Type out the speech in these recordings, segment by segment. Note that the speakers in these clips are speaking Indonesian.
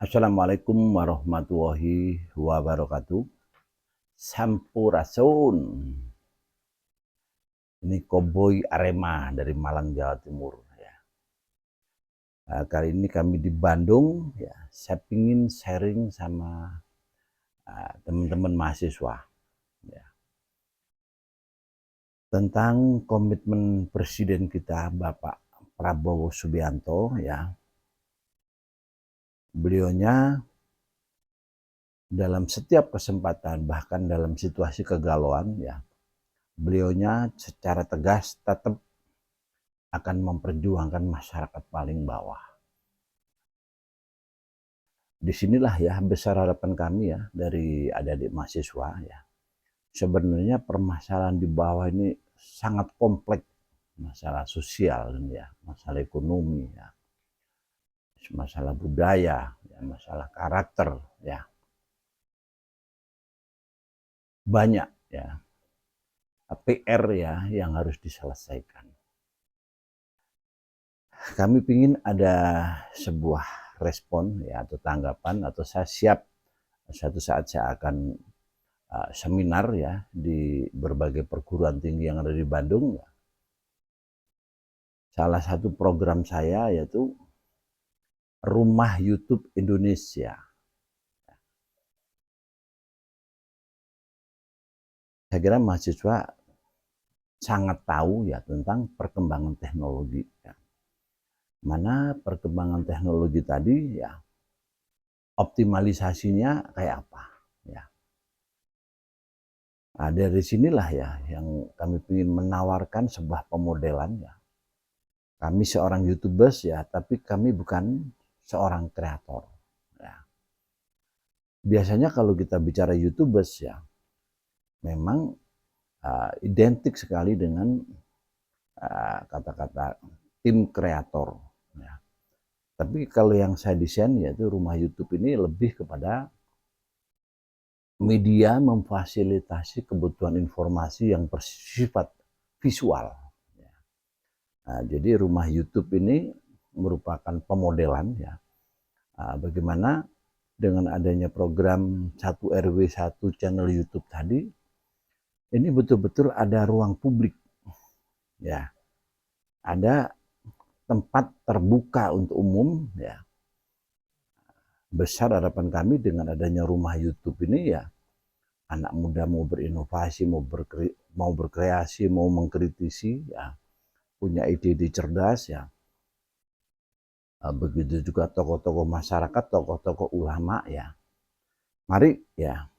Assalamualaikum warahmatullahi wabarakatuh. Sampurasun. Ini Koboi Arema dari Malang, Jawa Timur. Ya. Kali ini kami di Bandung. Ya. Saya ingin sharing sama teman-teman mahasiswa. Ya. Tentang komitmen Presiden kita, Bapak Prabowo Subianto. Ya. Beliaunya dalam setiap kesempatan, bahkan dalam situasi kegalauan, ya, beliaunya secara tegas tetap akan memperjuangkan masyarakat paling bawah. Disinilah ya besar harapan kami ya dari adik-adik mahasiswa ya. Sebenarnya permasalahan di bawah ini sangat kompleks, masalah sosial ya, masalah ekonomi ya, masalah budaya, ya, masalah karakter ya, banyak ya PR ya yang harus diselesaikan. Kami ingin ada sebuah respon ya atau tanggapan, atau saya siap suatu saat saya akan seminar ya di berbagai perguruan tinggi yang ada di Bandung. Salah satu program saya yaitu Rumah YouTube Indonesia. Saya kira mahasiswa sangat tahu ya tentang perkembangan teknologi. Ya. Mana perkembangan teknologi tadi ya optimalisasinya kayak apa ya. Nah, dari sinilah ya yang kami ingin menawarkan sebuah pemodelan ya. Kami seorang YouTubers ya, tapi kami bukan seorang kreator. Ya. Biasanya kalau kita bicara YouTubers ya, memang identik sekali dengan kata-kata tim kreator. Ya. Tapi kalau yang saya desain yaitu Rumah YouTube ini lebih kepada media memfasilitasi kebutuhan informasi yang bersifat visual. Ya. Nah, jadi Rumah YouTube ini merupakan pemodelan ya, bagaimana dengan adanya program 1RW1 channel YouTube tadi, ini betul-betul ada ruang publik, ya, ada tempat terbuka untuk umum, ya. Besar harapan kami dengan adanya Rumah YouTube ini ya, anak muda mau berinovasi, mau berkreasi, mau mengkritisi, ya, punya ide-ide cerdas, ya. Begitu juga tokoh-tokoh masyarakat, tokoh-tokoh ulama, ya. Mari ya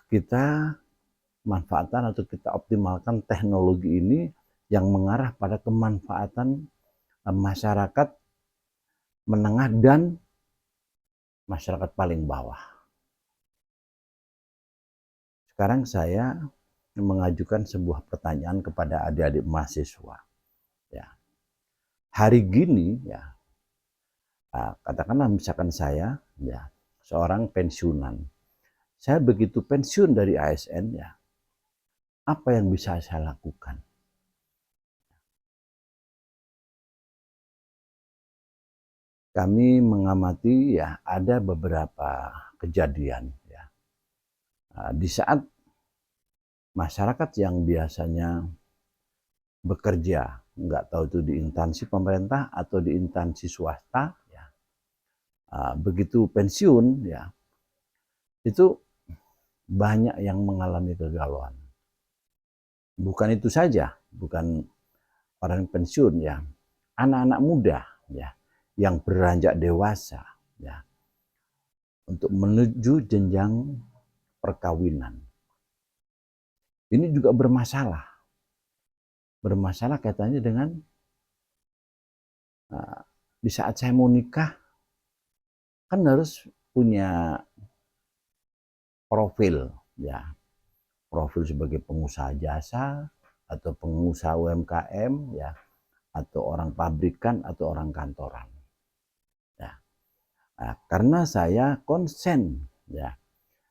kita manfaatkan atau kita optimalkan teknologi ini yang mengarah pada kemanfaatan masyarakat menengah dan masyarakat paling bawah. Sekarang saya mengajukan sebuah pertanyaan kepada adik-adik mahasiswa. Ya. Hari gini ya, katakanlah misalkan saya ya seorang pensiunan. Saya begitu pensiun dari ASN ya, apa yang bisa saya lakukan? Kami mengamati ya ada beberapa kejadian ya. Di saat masyarakat yang biasanya bekerja, nggak tahu itu di instansi pemerintah atau di instansi swasta, ya, begitu pensiun, ya, itu banyak yang mengalami kegalauan. Bukan itu saja, bukan orang pensiun, ya, anak-anak muda, ya, yang beranjak dewasa, ya, untuk menuju jenjang perkawinan. Ini juga bermasalah. Bermasalah kaitannya dengan di saat saya mau nikah, kan harus punya profil, ya, profil sebagai pengusaha jasa atau pengusaha UMKM, ya, atau orang pabrikan atau orang kantoran. Ya. Nah, karena saya konsen, ya,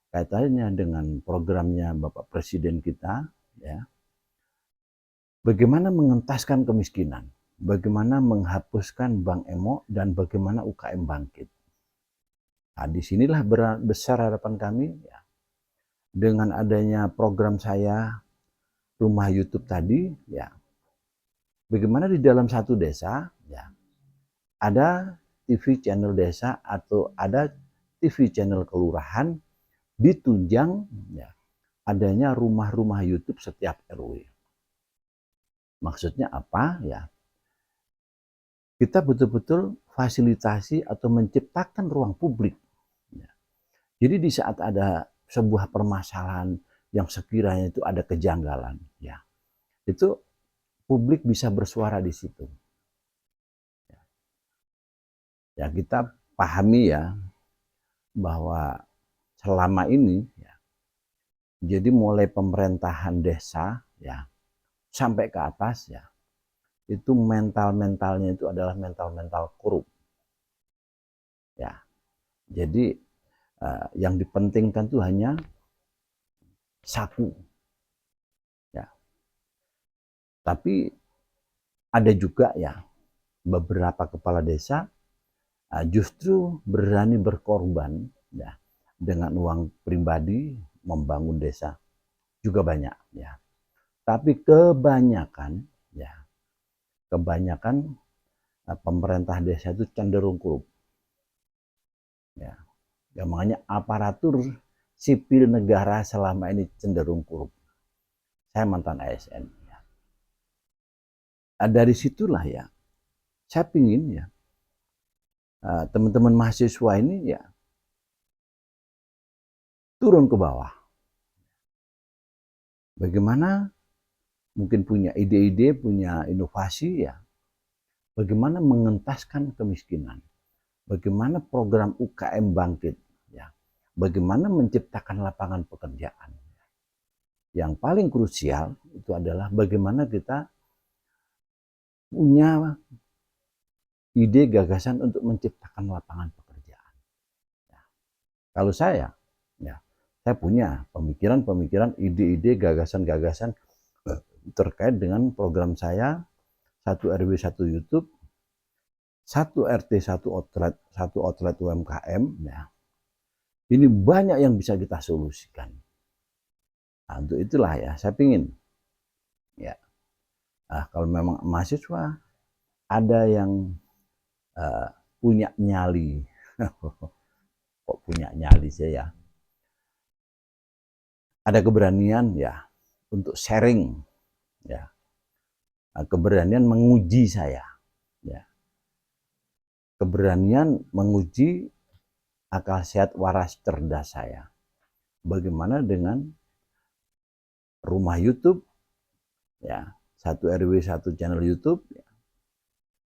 kaitannya dengan programnya Bapak Presiden kita, ya, bagaimana mengentaskan kemiskinan. bagaimana menghapuskan Bank Emo dan bagaimana UKM bangkit. Nah, disinilah besar harapan kami ya. Dengan adanya program saya Rumah YouTube tadi ya, bagaimana di dalam satu desa ya ada TV channel desa atau ada TV channel kelurahan ditunjang ya adanya rumah-rumah YouTube setiap RW. Maksudnya apa ya? Kita betul-betul fasilitasi atau menciptakan ruang publik. Ya. Jadi di saat ada sebuah permasalahan yang sekiranya itu ada kejanggalan, ya itu publik bisa bersuara di situ. Ya kita pahami ya bahwa selama ini ya, jadi mulai pemerintahan desa ya sampai ke atas ya itu mentalnya itu adalah mental korup ya. Jadi yang dipentingkan tuh hanya saku ya. Tapi ada juga ya beberapa kepala desa justru berani berkorban ya dengan uang pribadi membangun desa juga banyak ya. Tapi kebanyakan pemerintah desa itu cenderung korup ya. Ya makanya aparatur sipil negara selama ini cenderung korup. Saya mantan ASN ya. Dari situlah ya saya pingin ya teman-teman mahasiswa ini ya turun ke bawah. Bagaimana mungkin punya ide-ide, punya inovasi ya. Bagaimana mengentaskan kemiskinan. Bagaimana program UKM bangkit ya. Bagaimana menciptakan lapangan pekerjaan. Yang paling krusial itu adalah bagaimana kita punya ide gagasan untuk menciptakan lapangan pekerjaan. Ya. Kalau saya punya pemikiran-pemikiran, ide-ide, gagasan-gagasan terkait dengan program saya 1 RW 1 YouTube, 1 RT 1 outlet UMKM ya. Ini banyak yang bisa kita solusikan. Nah, untuk itulah ya saya pingin ya kalau memang mahasiswa ada yang punya nyali kok punya nyali saya ya, ada keberanian ya untuk sharing ya, keberanian menguji saya ya, keberanian menguji akal sehat waras cerdas saya. Bagaimana dengan rumah YouTube ya, 1 RW 1 channel YouTube ya,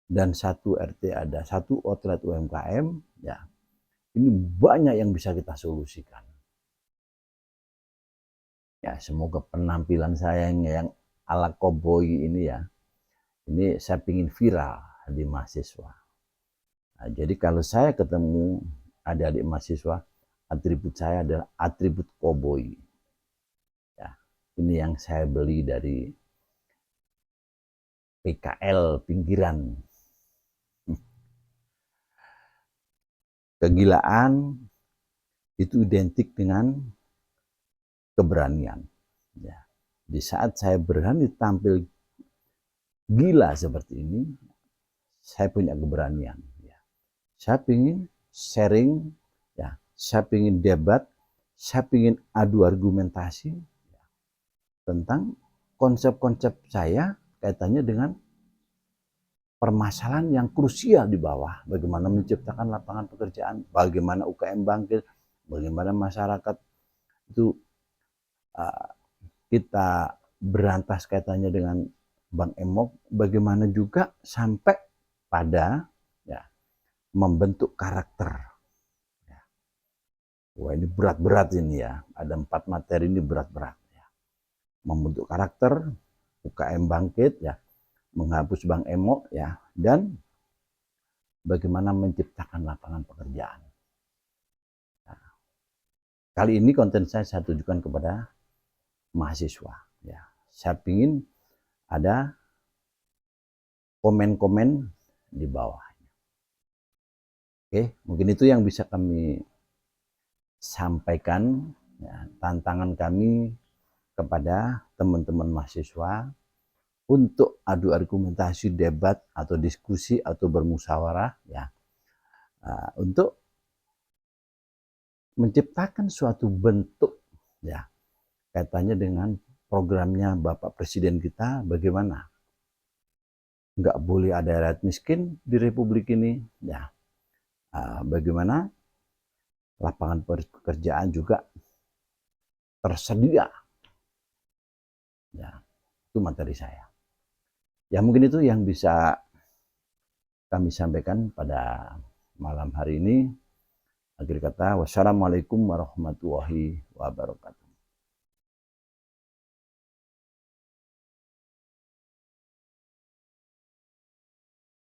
dan 1 RT ada 1 outlet UMKM ya. Ini banyak yang bisa kita solusikan. Ya, semoga penampilan saya yang ala koboi ini ya, ini saya pingin viral di mahasiswa. Nah, jadi kalau saya ketemu adik-adik mahasiswa, atribut saya adalah atribut koboi. Ya, ini yang saya beli dari PKL pinggiran. Kegilaan itu identik dengan keberanian. Ya. Di saat saya berani tampil gila seperti ini, saya punya keberanian. Ya. Saya ingin sharing, ya. Saya ingin debat, saya ingin adu argumentasi ya, tentang konsep-konsep saya kaitannya dengan permasalahan yang krusial di bawah. Bagaimana menciptakan lapangan pekerjaan, bagaimana UKM bangkit, bagaimana masyarakat itu kita berantas kaitannya dengan Bank Emok, bagaimana juga sampai pada ya, membentuk karakter. Ya. Wah ini berat-berat ini ya, ada 4 materi ini berat-berat. Ya. Membentuk karakter, UKM bangkit, ya, menghapus Bank Emok, ya, dan bagaimana menciptakan lapangan pekerjaan. Nah, kali ini konten saya tujukan kepada mahasiswa. Ya. Saya ingin ada komen-komen di bawah. Oke, mungkin itu yang bisa kami sampaikan, ya, tantangan kami kepada teman-teman mahasiswa untuk adu argumentasi, debat atau diskusi atau bermusyawarah, ya, untuk menciptakan suatu bentuk, ya, kaitannya dengan programnya Bapak Presiden kita, bagaimana nggak boleh ada rakyat miskin di Republik ini, ya, bagaimana lapangan pekerjaan juga tersedia, ya, itu materi saya. Ya mungkin itu yang bisa kami sampaikan pada malam hari ini. Akhir kata, wassalamualaikum warahmatullahi wabarakatuh.